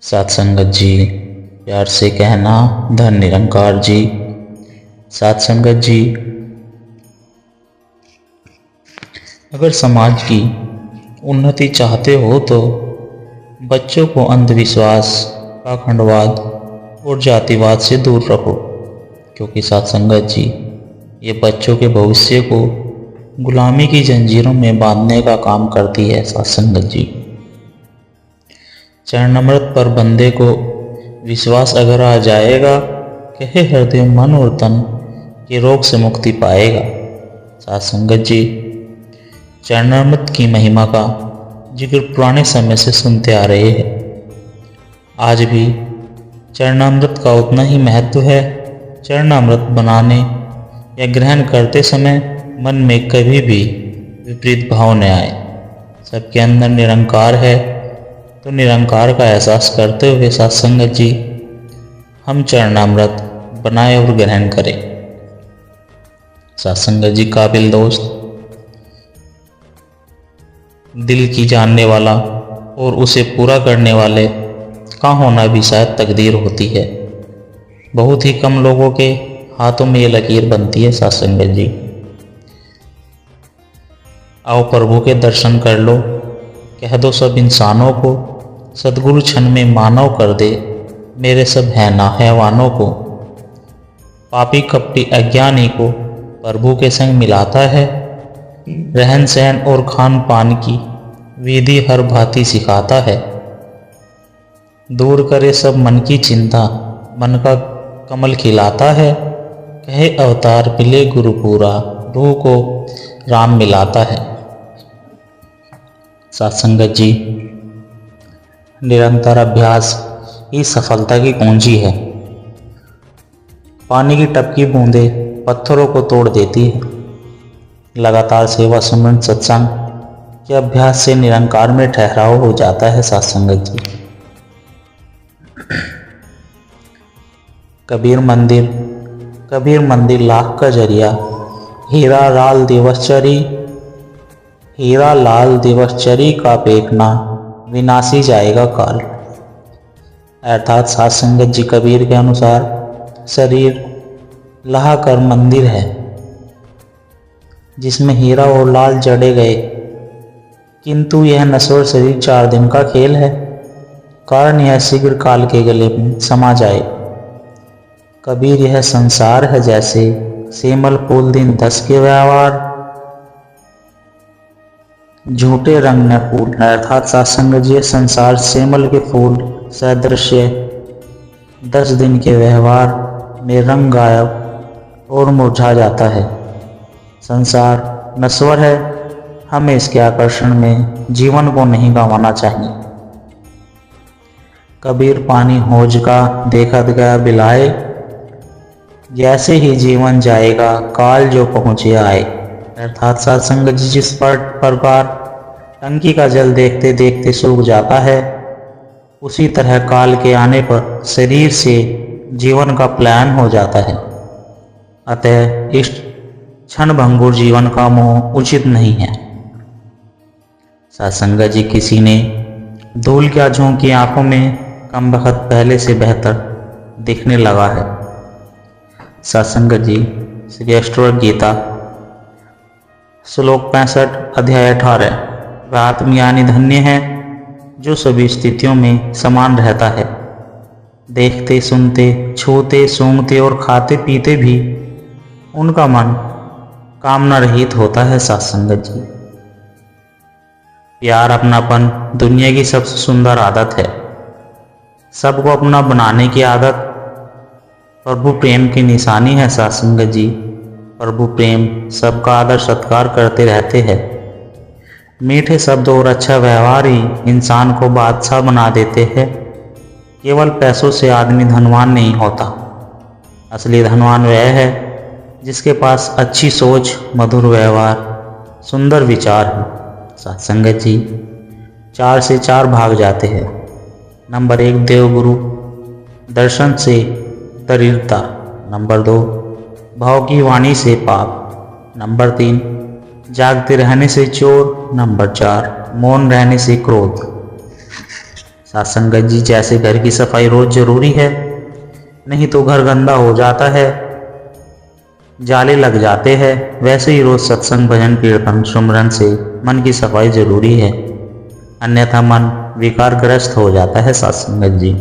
साथ संगत जी, प्यार से कहना धन निरंकार जी। साथ संगत जी, अगर समाज की उन्नति चाहते हो तो बच्चों को अंधविश्वास, पाखंडवाद और जातिवाद से दूर रखो, क्योंकि साथ संगत जी, ये बच्चों के भविष्य को गुलामी की जंजीरों में बांधने का काम करती है। साथ संगत जी, चरणामृत पर बंदे को विश्वास अगर आ जाएगा, कहे हृदय मन और तन के रोग से मुक्ति पाएगा। साथ संगत जी, चरणामृत की महिमा का जिक्र पुराने समय से सुनते आ रहे हैं। आज भी चरणामृत का उतना ही महत्व है। चरणामृत बनाने या ग्रहण करते समय मन में कभी भी विपरीत भाव न आए। सबके अंदर निरंकार है, तो निरंकार का एहसास करते हुए साथ संगत जी, हम चरणामृत बनाए और ग्रहण करें। साथ संगत जी, काबिल दोस्त, दिल की जानने वाला और उसे पूरा करने वाले का होना भी शायद तकदीर होती है। बहुत ही कम लोगों के हाथों में ये लकीर बनती है। साथ संगत जी, आओ प्रभु के दर्शन कर लो, कह दो सब इंसानों को, सद्गुरु क्षण में मानव कर दे मेरे सब है ना हैवानों को। पापी कपटी अज्ञानी को प्रभु के संग मिलाता है, रहन सहन और खान पान की विधि हर भांति सिखाता है। दूर करे सब मन की चिंता, मन का कमल खिलाता है, कहे अवतार मिले गुरु पूरा, रूह को राम मिलाता है। साथ संगत जी, निरंतर अभ्यास ही सफलता की कुंजी है। पानी की टपकी बूंदे पत्थरों को तोड़ देती है। लगातार सेवा, सुमरन, सत्संग के अभ्यास से निरंकार में ठहराव हो जाता है। साथ संगत जी, कबीर मंदिर लाख का जरिया, हीरा लाल दिवसचरी का फेंकना विनाशी जाएगा काल। अर्थात साथ संगत जी, कबीर के अनुसार शरीर लाह कर मंदिर है, जिसमें हीरा और लाल जड़े गए, किंतु यह नश्वर शरीर 4 दिन का खेल है। कारण यह शीघ्र काल के गले में समा जाए। कबीर, यह संसार है जैसे सेमल फूल, दिन 10 के व्यवहार, झूठे रंग न फूल। अर्थात साथ संगत जी, संसार सेमल के फूल सदृश्य 10 दिन के व्यवहार में रंग गायब और मुरझा जाता है। संसार नश्वर है, हमें इसके आकर्षण में जीवन को नहीं गंवाना चाहिए। कबीर, पानी हौज का देखत गया बिलाए, जैसे ही जीवन जाएगा काल जो पहुँचे आए। अर्थात साथ संगत जी, जिस प्रकार टंकी का जल देखते देखते सूख जाता है, उसी तरह काल के आने पर शरीर से जीवन का पलायन हो जाता है। अतः इस क्षण भंगुर जीवन का मोह उचित नहीं है। साथ संगत जी, किसी ने धूल क्या झोंकी आंखों में कम वक्त पहले से बेहतर दिखने लगा है। साथ संगत जी, श्री अष्टवक्र गीता श्लोक 65 अध्याय 18, वह आत्मज्ञानी धन्य है जो सभी स्थितियों में समान रहता है। देखते, सुनते, छूते, सूंघते और खाते पीते भी उनका मन कामना रहित होता है। साथ संगत जी, प्यार, अपनापन दुनिया की सबसे सुंदर आदत है। सबको अपना बनाने की आदत प्रभु प्रेम की निशानी है। साथ संगत जी, प्रभु प्रेम सबका आदर सत्कार करते रहते हैं। मीठे शब्द और अच्छा व्यवहार ही इंसान को बादशाह बना देते हैं। केवल पैसों से आदमी धनवान नहीं होता। असली धनवान वह है जिसके पास अच्छी सोच, मधुर व्यवहार, सुंदर विचार है। साथ संगत जी, 4 से 4 भाग जाते हैं। नंबर 1, देवगुरु दर्शन से दरिद्रता। नंबर 2, भाव की वाणी से पाप। नंबर 3, जागते रहने से चोर। नंबर 4, मौन रहने से क्रोध। साथ संगत जी, जैसे घर की सफाई रोज जरूरी है, नहीं तो घर गंदा हो जाता है, जाले लग जाते हैं, वैसे ही रोज सत्संग, भजन, कीर्तन, सुमरन से मन की सफाई जरूरी है, अन्यथा मन विकारग्रस्त हो जाता है। साथ संगत जी,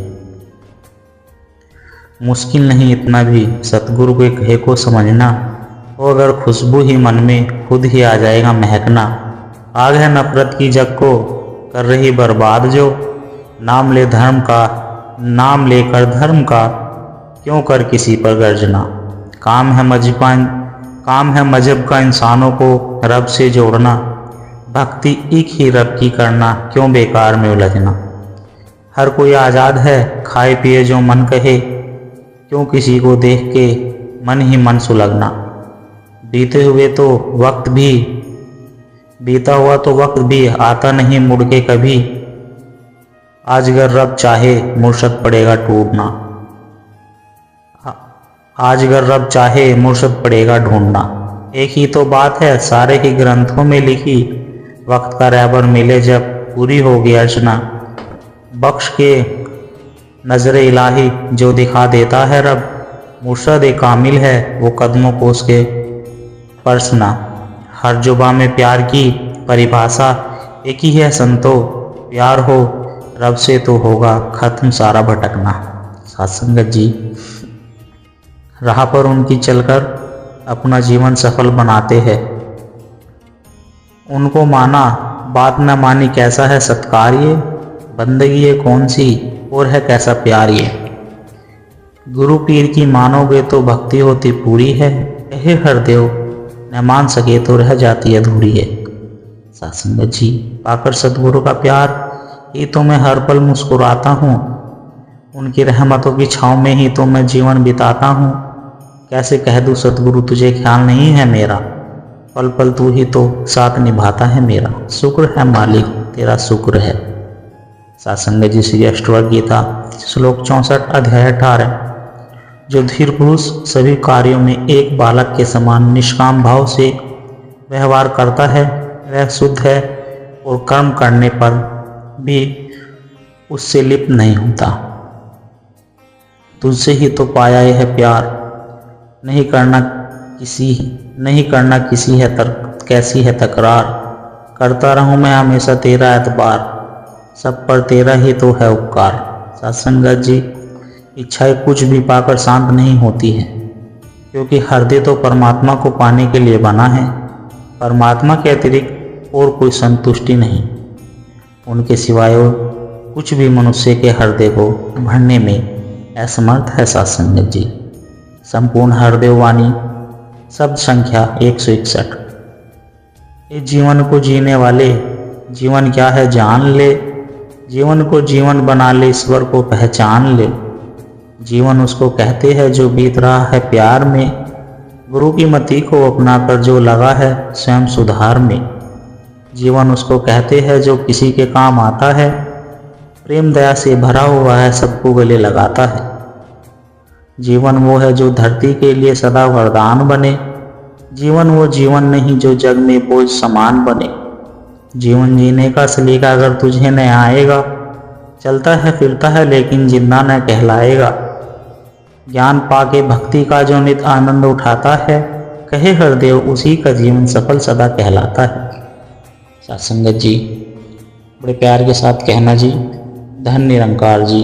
मुश्किल नहीं इतना भी सतगुरु के कहे को समझना, और अगर खुशबू ही मन में खुद ही आ जाएगा महकना। आग है नफरत की जग को कर रही बर्बाद, जो नाम ले धर्म का, नाम लेकर धर्म का, क्यों कर किसी पर गर्जना। काम है मजहब का इंसानों को रब से जोड़ना, भक्ति एक ही रब की करना, क्यों बेकार में उलझना। हर कोई आज़ाद है खाए पिए जो मन कहे, क्यों किसी को देख के मन ही मन सुलगना। बीता हुआ तो वक्त भी आता नहीं मुड़ के कभी, आज अगर रब चाहे मुर्शद पड़ेगा ढूंढना। आज अगर रब चाहे मुर्शद पड़ेगा ढूंढना। एक ही तो बात है सारे ही ग्रंथों में लिखी, वक्त का रहबर मिले जब पूरी होगी अर्चना। बख्श के नजर इलाही जो दिखा देता है रब, मुर्शद एक कामिल है वो कदमों को उसके परसना। हर जुबा में प्यार की परिभाषा एक ही है संतो, प्यार हो रब से तो होगा खत्म सारा भटकना। साथ संगत जी, राह पर उनकी चलकर अपना जीवन सफल बनाते हैं, उनको माना बात न मानी कैसा है सत्कार ये, बंदगी है कौन सी और है कैसा प्यार ये। गुरु पीर की मानोगे तो भक्ति होती पूरी है, कहे हरदेव न मान सके तो रह जाती अधूरी है। साथ संगत जी, पाकर सतगुरु का प्यार ही तो मैं हर पल मुस्कुराता हूँ, उनकी रहमतों की छाँव में ही तो मैं जीवन बिताता हूँ। कैसे कह दूँ सतगुरु तुझे ख्याल नहीं है मेरा, पल पल तू ही तो साथ निभाता है मेरा। शुक्र है मालिक तेरा शुक्र है। साथ संगत जी, श्री अष्टवक्र गीता श्लोक 64 अध्याय 18। जो धीर पुरुष सभी कार्यों में एक बालक के समान निष्काम भाव से व्यवहार करता है, वह शुद्ध है और कर्म करने पर भी उससे लिप्त नहीं होता। तुझसे ही तो पाया यह प्यार, नहीं करना किसी है कैसी है तकरार। करता रहूं मैं हमेशा तेरा एतबार, सब पर तेरा ही तो है उपकार। साथ संगत जी, इच्छाएं कुछ भी पाकर शांत नहीं होती है, क्योंकि हृदय तो परमात्मा को पाने के लिए बना है। परमात्मा के अतिरिक्त और कोई संतुष्टि नहीं, उनके सिवाय कुछ भी मनुष्य के हृदय को भरने में असमर्थ है। साथ संगत जी, संपूर्ण हृदय वाणी शब्द संख्या 161। इस जीवन को जीने वाले जीवन क्या है जान ले, जीवन को जीवन बना ले, ईश्वर को पहचान ले। जीवन उसको कहते हैं जो बीत रहा है प्यार में, गुरु की मति को अपनाकर जो लगा है स्वयं सुधार में। जीवन उसको कहते हैं जो किसी के काम आता है, प्रेम दया से भरा हुआ है सबको गले लगाता है। जीवन वो है जो धरती के लिए सदा वरदान बने, जीवन वो जीवन नहीं जो जग में बोझ समान बने। जीवन जीने का सलीका अगर तुझे न आएगा, चलता है फिरता है लेकिन जिंदा न कहलाएगा। ज्ञान पाके भक्ति का जो नित आनंद उठाता है, कहे हरदेव उसी का जीवन सफल सदा कहलाता है। साथ संगत जी, बड़े प्यार के साथ कहना जी, धन निरंकार जी।